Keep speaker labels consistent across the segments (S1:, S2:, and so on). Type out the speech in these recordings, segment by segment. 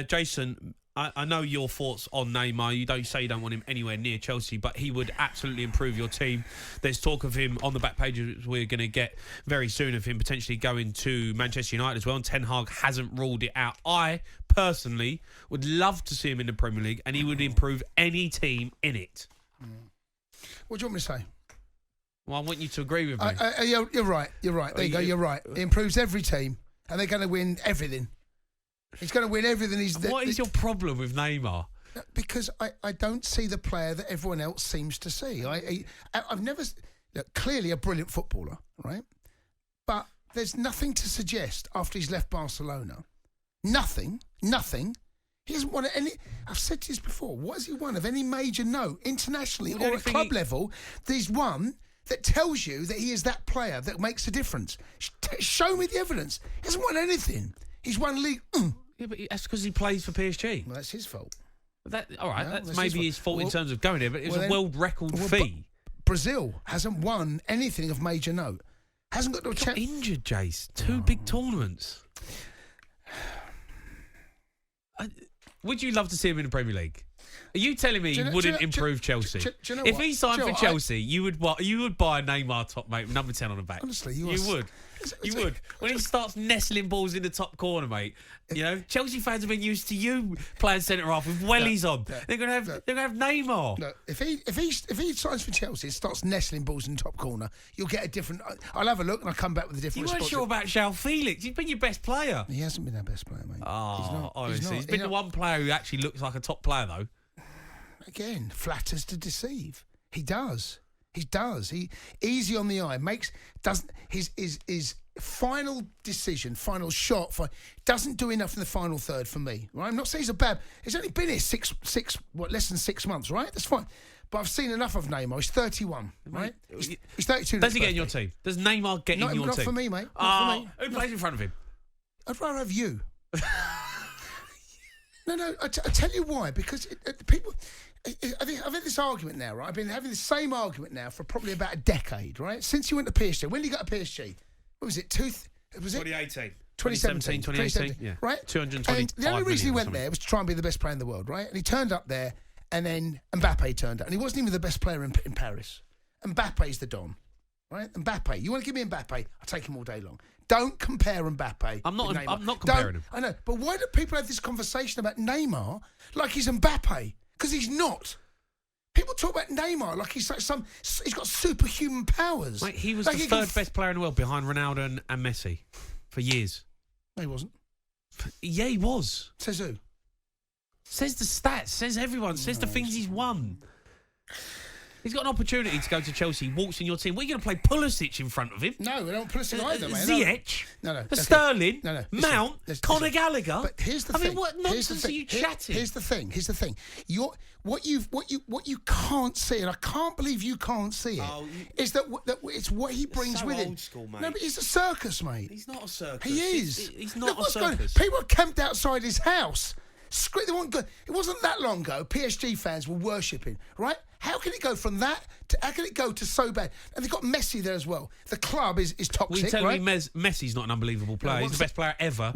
S1: Jason, I know your thoughts on Neymar. You don't say you don't want him anywhere near Chelsea, but he would absolutely improve your team. There's talk of him on the back page we're going to get very soon of him potentially going to Manchester United as well, and Ten Hag hasn't ruled it out. I personally would love to see him in the Premier League, and he would improve any team in it.
S2: What do you want me to say?
S1: Well, I want you to agree with me.
S2: You're right. There you go. You're right. He improves every team, and they're going to win everything. He's going to win everything.
S1: What is your problem with Neymar?
S2: Because I don't see the player that everyone else seems to see. I've never... Look, clearly a brilliant footballer, right? But there's nothing to suggest after he's left Barcelona. Nothing. He hasn't won any... I've said this before. What has he won of any major note, internationally or at club level, that he's won that tells you that he is that player that makes a difference? Show me the evidence. He hasn't won anything. He's won league.
S1: Yeah, but that's because he plays for PSG.
S2: Well, that's his fault.
S1: All right, that's maybe his fault in terms of going there, but it was a world record fee.
S2: Brazil hasn't won anything of major note. Hasn't got no chance.
S1: Injured, Jace. Two big tournaments. Would you love to see him in the Premier League? Are you telling me he wouldn't improve Chelsea? If he signed for Chelsea, you would buy a Neymar top, mate, number 10 on the back.
S2: Honestly,
S1: you would. You would. When he starts nestling balls in the top corner, mate, you know, Chelsea fans have been used to you playing centre-half with wellies on. They're going to have Neymar.
S2: No, if he signs for Chelsea and starts nestling balls in the top corner, you'll get a different... I'll have a look and I'll come back with a different response.
S1: You weren't sure about João Felix. He's been your best player.
S2: He hasn't been our best player, mate.
S1: Oh, honestly. He's been the one player who actually looks like a top player, though.
S2: Again, flatters to deceive. He does. He easy on the eye. His final decision, final shot, doesn't do enough in the final third for me. Right? I'm not saying he's a bad. He's only been here less than 6 months. Right? That's fine. But I've seen enough of Neymar. He's 31. Right? He's 32.
S1: Does he get in your team? Does Neymar get in your team?
S2: Not for me, mate. Not for me.
S1: Who plays in front of him?
S2: I'd rather have you. No. I tell you why. Because people. I've had this argument now, right? I've been having the same argument now for probably about a decade, right? Since you went to PSG. When did you go to PSG? What was it?
S1: 2018.
S2: 2018,
S1: yeah.
S2: Right?
S1: 225
S2: And the only reason he went there was to try and be the best player in the world, right? And he turned up there, and then Mbappe turned up. And he wasn't even the best player in Paris. Mbappe's the Don, right? Mbappe. You want to give me Mbappe? I'll take him all day long. Don't compare Mbappe.
S1: I'm not comparing him.
S2: I know. But why do people have this conversation about Neymar like he's Mbappe? Because he's not. People talk about Neymar like he's like he's got superhuman powers.
S1: Mate, he was the third best player in the world behind Ronaldo and Messi for years.
S2: No, he wasn't.
S1: Yeah, he was.
S2: Says who?
S1: Says the stats. Says everyone. Says the things he's won. He's got an opportunity to go to Chelsea. Walks in your team. What are you going to play Pulisic in front of him?
S2: No, we don't Pulisic either, mate.
S1: Ziyech?
S2: No.
S1: Sterling?
S2: No.
S1: Mount? Conor Gallagher?
S2: But here's the thing.
S1: What nonsense are you chatting?
S2: Here's the thing. What you can't see, and I can't believe you can't see it, is that it's what he brings with him.
S1: Old school, mate.
S2: No, but he's a circus, mate.
S1: He's not a circus.
S2: He is.
S1: He's not a circus.
S2: People are camped outside his house. It wasn't that long ago. PSG fans were worshipping, right? How can it go from that to how can it go to so bad? And they've got Messi there as well. The club is toxic,
S1: Well, you telling
S2: right?
S1: me Messi's not an unbelievable player? He's the best player ever.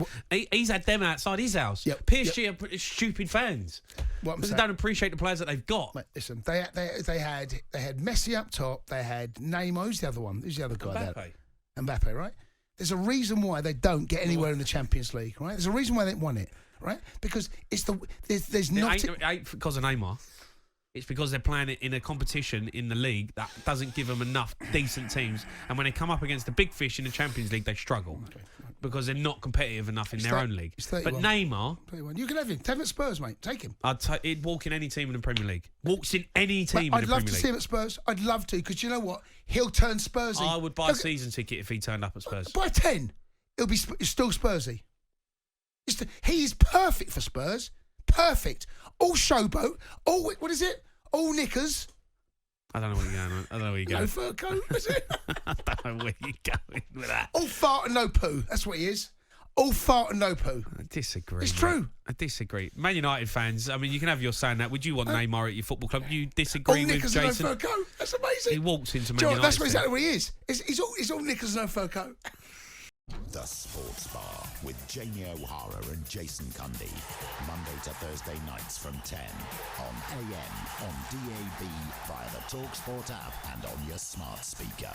S1: He's had them outside his house.
S2: Yep.
S1: PSG are pretty stupid fans.
S2: Because
S1: they don't appreciate the players that they've got.
S2: Mate, listen, they had Messi up top. They had Neymar. Who's the other one? Who's the other guy? Mbappe, right? There's a reason why they don't get anywhere in the Champions League, right? There's a reason why they won it, right? Because it's there's not...
S1: It ain't because of Neymar. It's because they're playing it in a competition in the league that doesn't give them enough decent teams. And when they come up against the big fish in the Champions League, they struggle because they're not competitive enough in their own league. But Neymar...
S2: 31. You can have him. Take him at Spurs, mate. Take him.
S1: He'd walk in any team in the Premier League. Walks in any team in the Premier League.
S2: I'd love to see him at Spurs. I'd love to, because you know what? He'll turn Spursy.
S1: I would buy a season ticket if he turned up at Spurs.
S2: Buy 10. It'll be still Spursy. He is perfect for Spurs. Perfect. All showboat. All... What is it? All knickers.
S1: I don't know where you're going. I don't know where you're going.
S2: No fur coat, is it?
S1: I don't know where you're going with that.
S2: All fart and no poo. That's what he is. All fart and no poo.
S1: I disagree.
S2: It's true.
S1: I disagree. Man United fans, I mean, you can have your say on that. Would you want Neymar at your football club? You disagree with Jason?
S2: All knickers and no fur coat. That's amazing.
S1: He walks into Man United.
S2: That's exactly what he is. He's all knickers and no fur coat.
S3: The Sports Bar with Jamie O'Hara and Jason Cundy. to Thursday nights from 10 on AM, on DAB, via the talkSPORT app and on your smart speaker.